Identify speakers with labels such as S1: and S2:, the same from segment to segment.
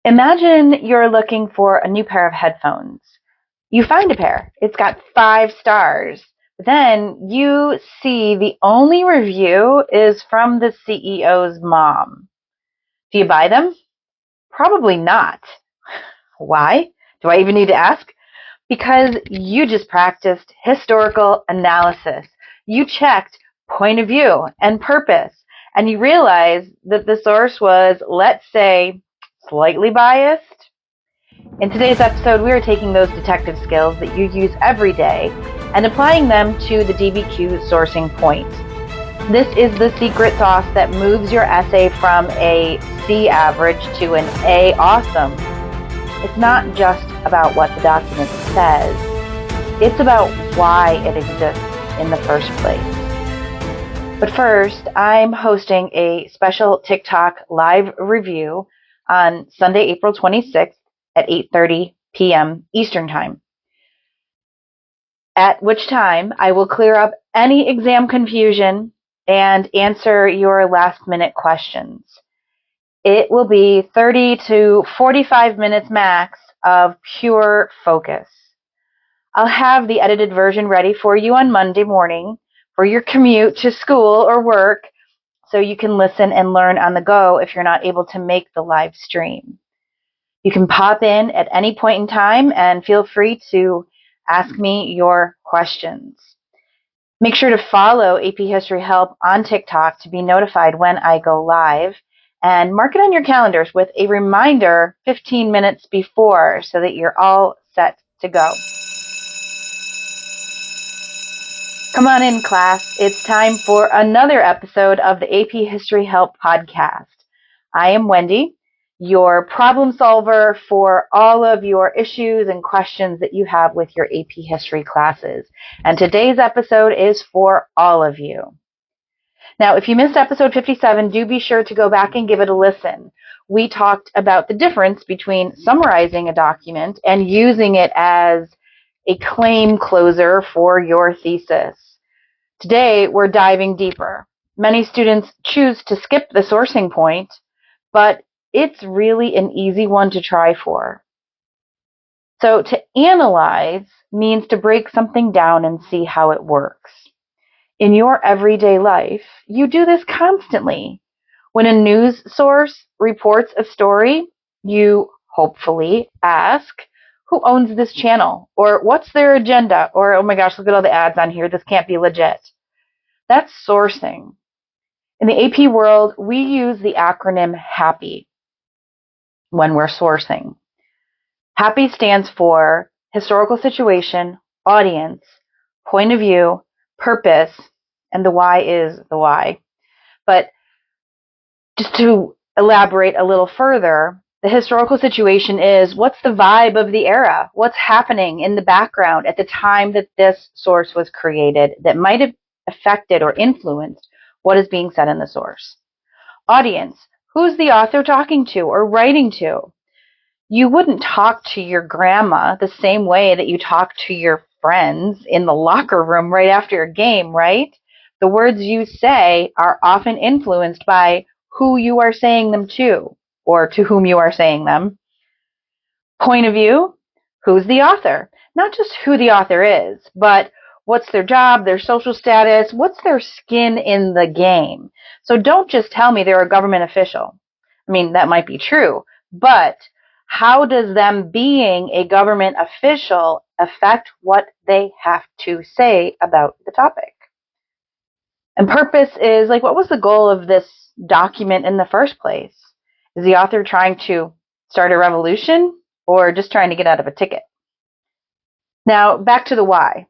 S1: Imagine you're looking for a new pair of headphones. You find a pair. It's got 5 stars. But then you see the only review is from the CEO's mom. Do you buy them? Probably not. Why? Do I even need to ask? Because you just practiced historical analysis. You checked point of view and purpose, and you realized that the source was, let's say, slightly biased. In today's episode, we are taking those detective skills that you use every day and applying them to the DBQ sourcing point. This is the secret sauce that moves your essay from a C average to an A awesome. It's not just about what the document says. It's about why it exists in the first place. But first, I'm hosting a special TikTok live review on Sunday, April 26th at 8:30 p.m. Eastern Time, at which time I will clear up any exam confusion and answer your last-minute questions. It will be 30 to 45 minutes max of pure focus. I'll have the edited version ready for you on Monday morning for your commute to school or work, so you can listen and learn on the go if you're not able to make the live stream. You can pop in at any point in time and feel free to ask me your questions. Make sure to follow AP History Help on TikTok to be notified when I go live, and mark it on your calendars with a reminder 15 minutes before so that you're all set to go. Come on in, class. It's time for another episode of the AP History Help podcast. I am Wendy, your problem solver for all of your issues and questions that you have with your AP History classes. And today's episode is for all of you. Now, if you missed episode 57, do be sure to go back and give it a listen. We talked about the difference between summarizing a document and using it as a claim closer for your thesis. Today, we're diving deeper. Many students choose to skip the sourcing point, but it's really an easy one to try for. So to analyze means to break something down and see how it works. In your everyday life, you do this constantly. When a news source reports a story, you hopefully ask, who owns this channel? Or what's their agenda? Or, oh my gosh, look at all the ads on here. This can't be legit. That's sourcing. In the AP world, we use the acronym HAPPY when we're sourcing. HAPPY stands for historical situation, audience, point of view, purpose, and the why is the why. But just to elaborate a little further, the historical situation is what's the vibe of the era? What's happening in the background at the time that this source was created that might have affected or influenced what is being said in the source? Audience, who's the author talking to or writing to? You wouldn't talk to your grandma the same way that you talk to your friends in the locker room right after a game, right? The words you say are often influenced by who you are saying them to or to whom you are saying them. Point of view, who's the author? Not just who the author is, but what's their job, their social status, what's their skin in the game. So don't just tell me they're a government official. I mean, that might be true, but how does them being a government official affect what they have to say about the topic? And purpose is like, what was the goal of this document in the first place? Is the author trying to start a revolution or just trying to get out of a ticket? Now, back to the why.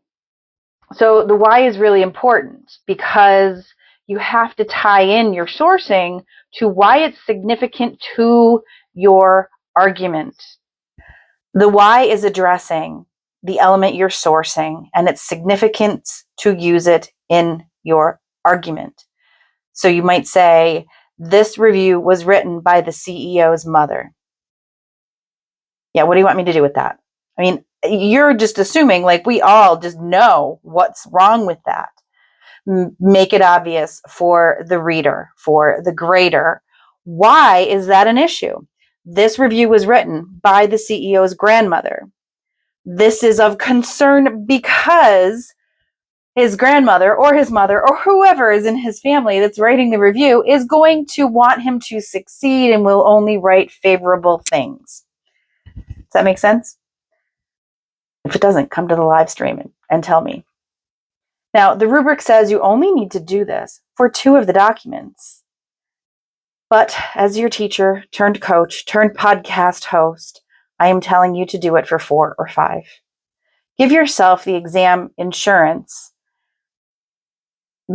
S1: So the why is really important because you have to tie in your sourcing to why it's significant to your argument. The why is addressing the element you're sourcing and its significance to use it in your argument. So you might say, this review was written by the CEO's mother. Yeah, what do you want me to do with that? I mean, you're just assuming like we all just know what's wrong with that. Make it obvious for the reader, for the grader. Why is that an issue? This review was written by the CEO's grandmother. This is of concern because his grandmother or his mother or whoever is in his family that's writing the review is going to want him to succeed and will only write favorable things. Does that make sense? If it doesn't, come to the live stream and tell me. Now, the rubric says you only need to do this for 2 of the documents. But as your teacher, turned coach, turned podcast host, I am telling you to do it for 4 or 5. Give yourself the exam insurance,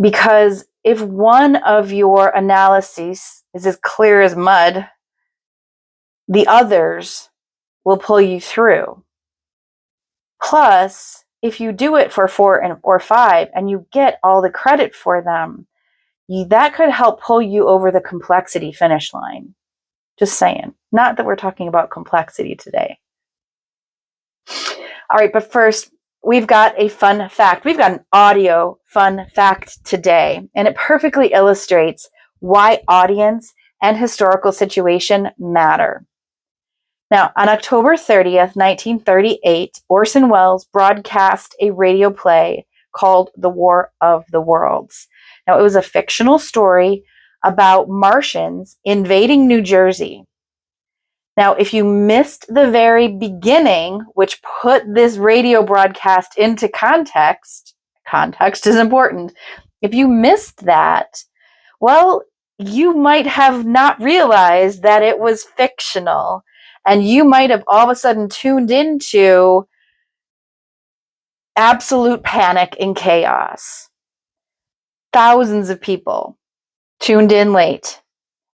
S1: because if one of your analyses is as clear as mud, the others will pull you through. Plus, if you do it for 4 or 5 and you get all the credit for them, that could help pull you over the complexity finish line. Just saying. Not that we're talking about complexity today. All right, but first, we've got a fun fact. We've got an audio fun fact today, and it perfectly illustrates why audience and historical situation matter. Now, on October 30th, 1938, Orson Welles broadcast a radio play called The War of the Worlds. Now, it was a fictional story about Martians invading New Jersey. Now, if you missed the very beginning, which put this radio broadcast into context is important. If you missed that, well, you might have not realized that it was fictional. And you might have all of a sudden tuned into absolute panic and chaos. Thousands of people tuned in late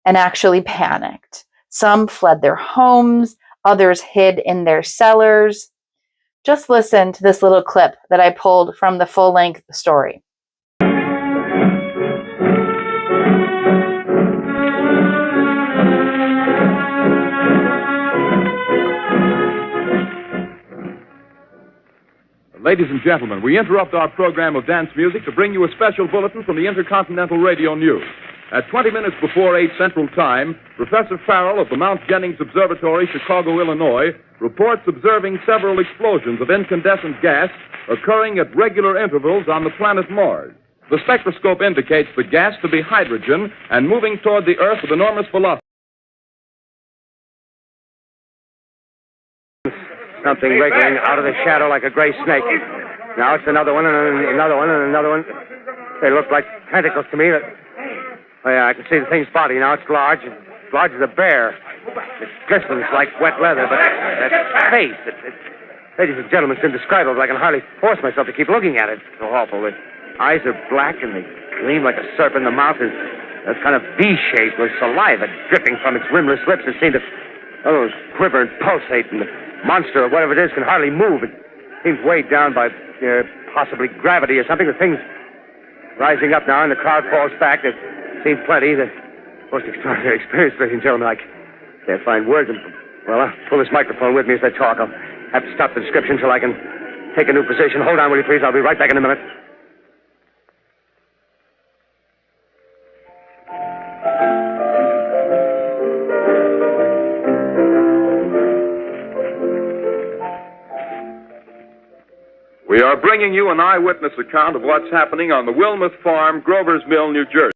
S1: and actually panicked. Some fled their homes, others hid in their cellars. Just listen to this little clip that I pulled from the full-length story.
S2: Ladies and gentlemen, we interrupt our program of dance music to bring you a special bulletin from the Intercontinental Radio News. At 20 minutes before 8 Central Time, Professor Farrell of the Mount Jennings Observatory, Chicago, Illinois, reports observing several explosions of incandescent gas occurring at regular intervals on the planet Mars. The spectroscope indicates the gas to be hydrogen and moving toward the Earth with enormous velocity.
S3: Something wriggling out of the shadow like a gray snake. Now it's another one, and another one, and another one. They look like tentacles to me. Oh, yeah, I can see the thing's body now. It's large as a bear. It glistens like wet leather, but that face, ladies and gentlemen, it's indescribable. I can hardly force myself to keep looking at it. It's so awful. The eyes are black, and they gleam like a serpent. The mouth is kind of V-shaped with saliva dripping from its rimless lips. It seems to quiver and pulsate, and the monster or whatever it is can hardly move. It seems weighed down by possibly gravity or something. The thing's rising up now, and the crowd falls back. There seems plenty. The most extraordinary experience, ladies and gentlemen. I can't find words. Well, I'll pull this microphone with me as I talk. I'll have to stop the description till I can take a new position. Hold on, will you, please? I'll be right back in a minute.
S2: We are bringing you an eyewitness account of what's happening on the Wilmoth Farm, Grover's Mill, New Jersey.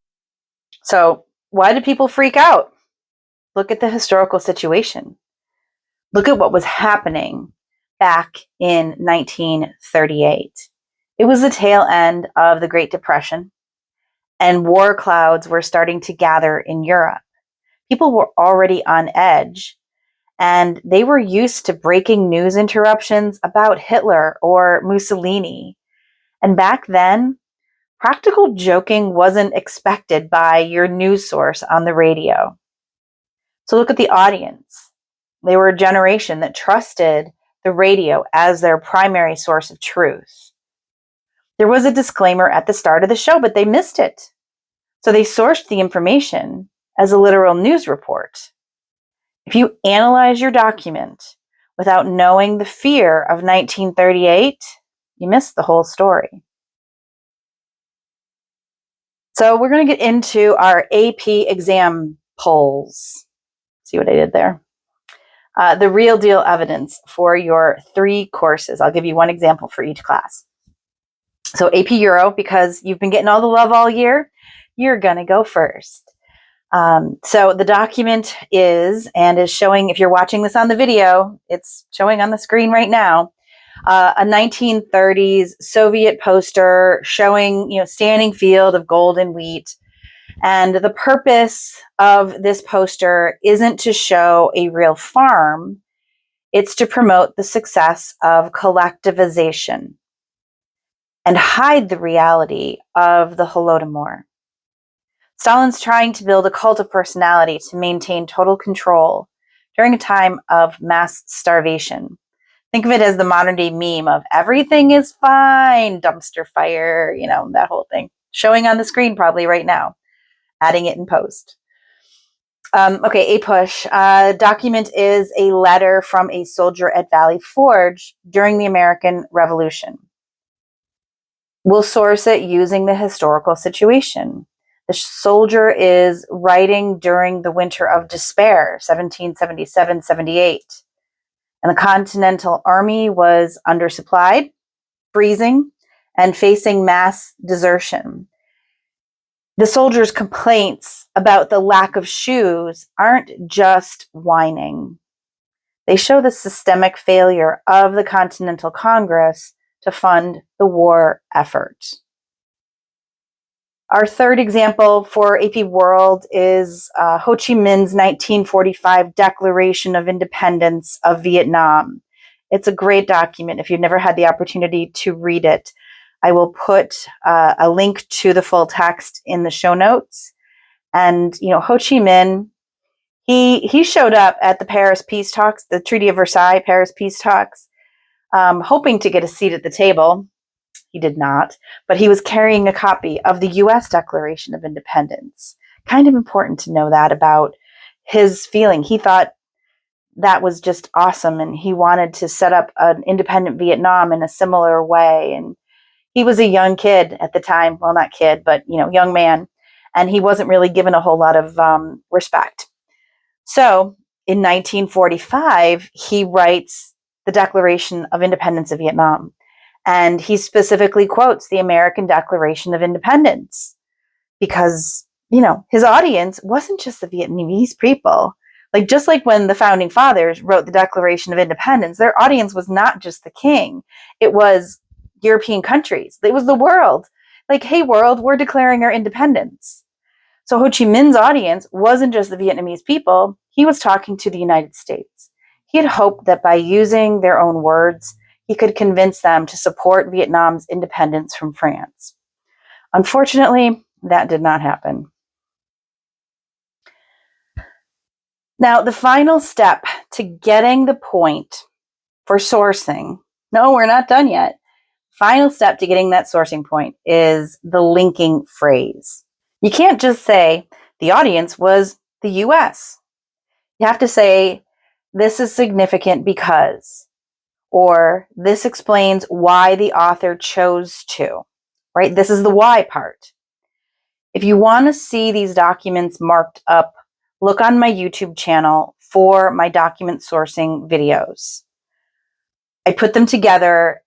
S1: So, why did people freak out? Look at the historical situation. Look at what was happening back in 1938. It was the tail end of the Great Depression, and war clouds were starting to gather in Europe. People were already on edge, and they were used to breaking news interruptions about Hitler or Mussolini. And back then, practical joking wasn't expected by your news source on the radio. So look at the audience. They were a generation that trusted the radio as their primary source of truth. There was a disclaimer at the start of the show, but they missed it. So they sourced the information as a literal news report. If you analyze your document without knowing the fear of 1938, you missed the whole story. So we're going to get into our AP exam polls. See what I did there? the real deal evidence for your 3 courses. I'll give you one example for each class. So AP Euro, because you've been getting all the love all year, you're going to go first. So the document is showing, if you're watching this on the video, it's showing on the screen right now, a 1930s Soviet poster showing, standing field of golden wheat. And the purpose of this poster isn't to show a real farm. It's to promote the success of collectivization and hide the reality of the Holodomor. Stalin's trying to build a cult of personality to maintain total control during a time of mass starvation. Think of it as the modern day meme of everything is fine, dumpster fire, that whole thing. Showing on the screen probably right now, adding it in post. Okay, APUSH. Document is a letter from a soldier at Valley Forge during the American Revolution. We'll source it using the historical situation. The soldier is writing during the Winter of Despair, 1777-78. And the Continental Army was undersupplied, freezing, and facing mass desertion. The soldiers' complaints about the lack of shoes aren't just whining. They show the systemic failure of the Continental Congress to fund the war effort. Our third example for AP World is Ho Chi Minh's 1945 Declaration of Independence of Vietnam. It's a great document if you've never had the opportunity to read it. I will put a link to the full text in the show notes. And, Ho Chi Minh, he showed up at the Paris Peace Talks, the Treaty of Versailles Paris Peace Talks, hoping to get a seat at the table. He did not, but he was carrying a copy of the U.S. Declaration of Independence. Kind of important to know that about his feeling. He thought that was just awesome, and he wanted to set up an independent Vietnam in a similar way. And he was a young kid at the time. Well, not kid, but, young man. And he wasn't really given a whole lot of respect. So in 1945, he writes the Declaration of Independence of Vietnam. And he specifically quotes the American Declaration of Independence because, his audience wasn't just the Vietnamese people. Just like when the founding fathers wrote the Declaration of Independence, their audience was not just the king. It was European countries. It was the world. Hey, world, we're declaring our independence. So Ho Chi Minh's audience wasn't just the Vietnamese people. He was talking to the United States. He had hoped that by using their own words, he could convince them to support Vietnam's independence from France. Unfortunately, that did not happen. Now, the final step to getting the point for sourcing, no, we're not done yet. Final step to getting that sourcing point is the linking phrase. You can't just say the audience was the US. You have to say, this is significant because, or this explains why the author chose to, right? This is the why part. If you want to see these documents marked up, look on my YouTube channel for my document sourcing videos. I put them together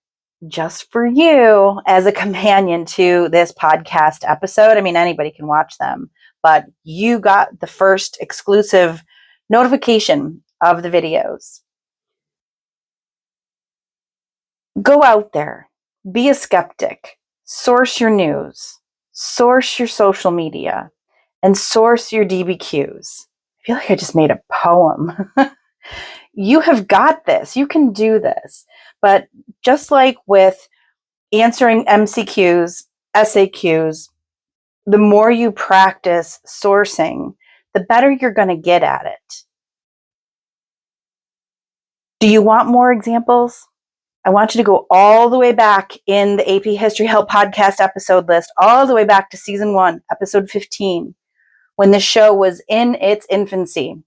S1: just for you as a companion to this podcast episode. I mean, anybody can watch them, but you got the first exclusive notification of the videos. Go out there, be a skeptic, source your news, source your social media, and source your DBQs. I feel like I just made a poem. You have got this. You can do this. But just like with answering MCQs, SAQs, the more you practice sourcing, the better you're going to get at it. Do you want more examples? I want you to go all the way back in the AP History Help podcast episode list, all the way back to season 1, episode 15, when the show was in its infancy.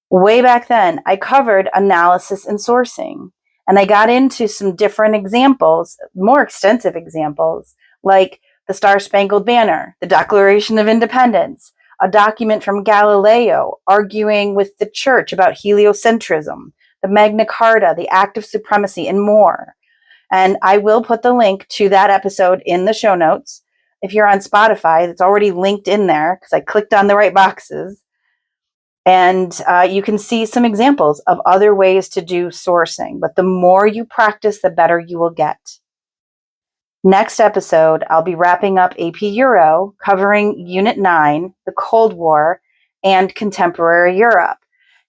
S1: Way back then, I covered analysis and sourcing, and I got into some different examples, more extensive examples, like the Star-Spangled Banner, the Declaration of Independence, a document from Galileo arguing with the church about heliocentrism, the Magna Carta, the Act of Supremacy, and more. And I will put the link to that episode in the show notes. If you're on Spotify, it's already linked in there because I clicked on the right boxes. And you can see some examples of other ways to do sourcing. But the more you practice, the better you will get. Next episode, I'll be wrapping up AP Euro, covering Unit 9, the Cold War, and contemporary Europe.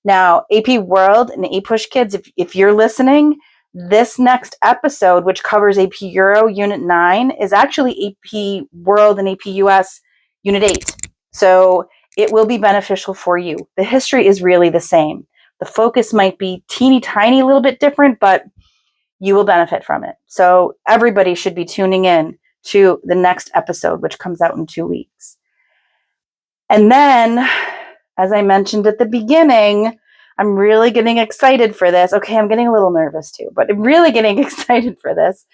S1: Now, AP World and APUSH kids, if you're listening, this next episode, which covers AP Euro Unit 9, is actually AP World and AP US Unit 8. So it will be beneficial for you. The history is really the same. The focus might be teeny tiny, a little bit different, but you will benefit from it. So everybody should be tuning in to the next episode, which comes out in 2 weeks. And then, as I mentioned at the beginning, I'm really getting excited for this. Okay, I'm getting a little nervous too, but I'm really getting excited for this.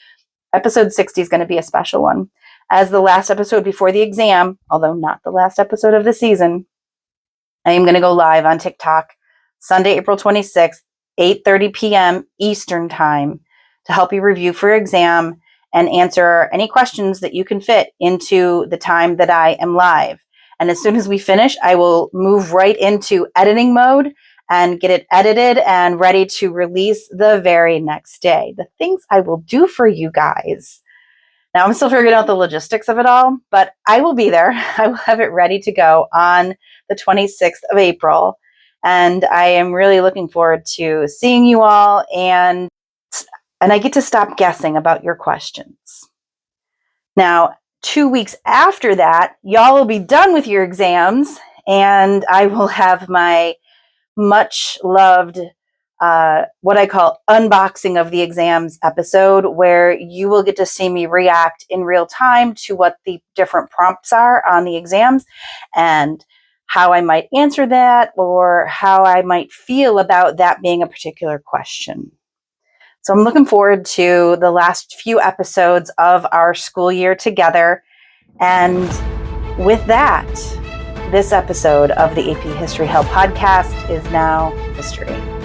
S1: Episode 60 is going to be a special one. As the last episode before the exam, although not the last episode of the season, I am going to go live on TikTok Sunday, April 26th, 8:30 p.m. Eastern Time, to help you review for your exam and answer any questions that you can fit into the time that I am live. And as soon as we finish, I will move right into editing mode and get it edited and ready to release the very next day. The things I will do for you guys. Now, I'm still figuring out the logistics of it all, but I will be there. I will have it ready to go on the 26th of April. And I am really looking forward to seeing you all, and I get to stop guessing about your questions. Now, 2 weeks after that, y'all will be done with your exams, and I will have my much loved, what I call unboxing of the exams episode, where you will get to see me react in real time to what the different prompts are on the exams and how I might answer that, or how I might feel about that being a particular question. So I'm looking forward to the last few episodes of our school year together. And with that, this episode of the AP History Help podcast is now history.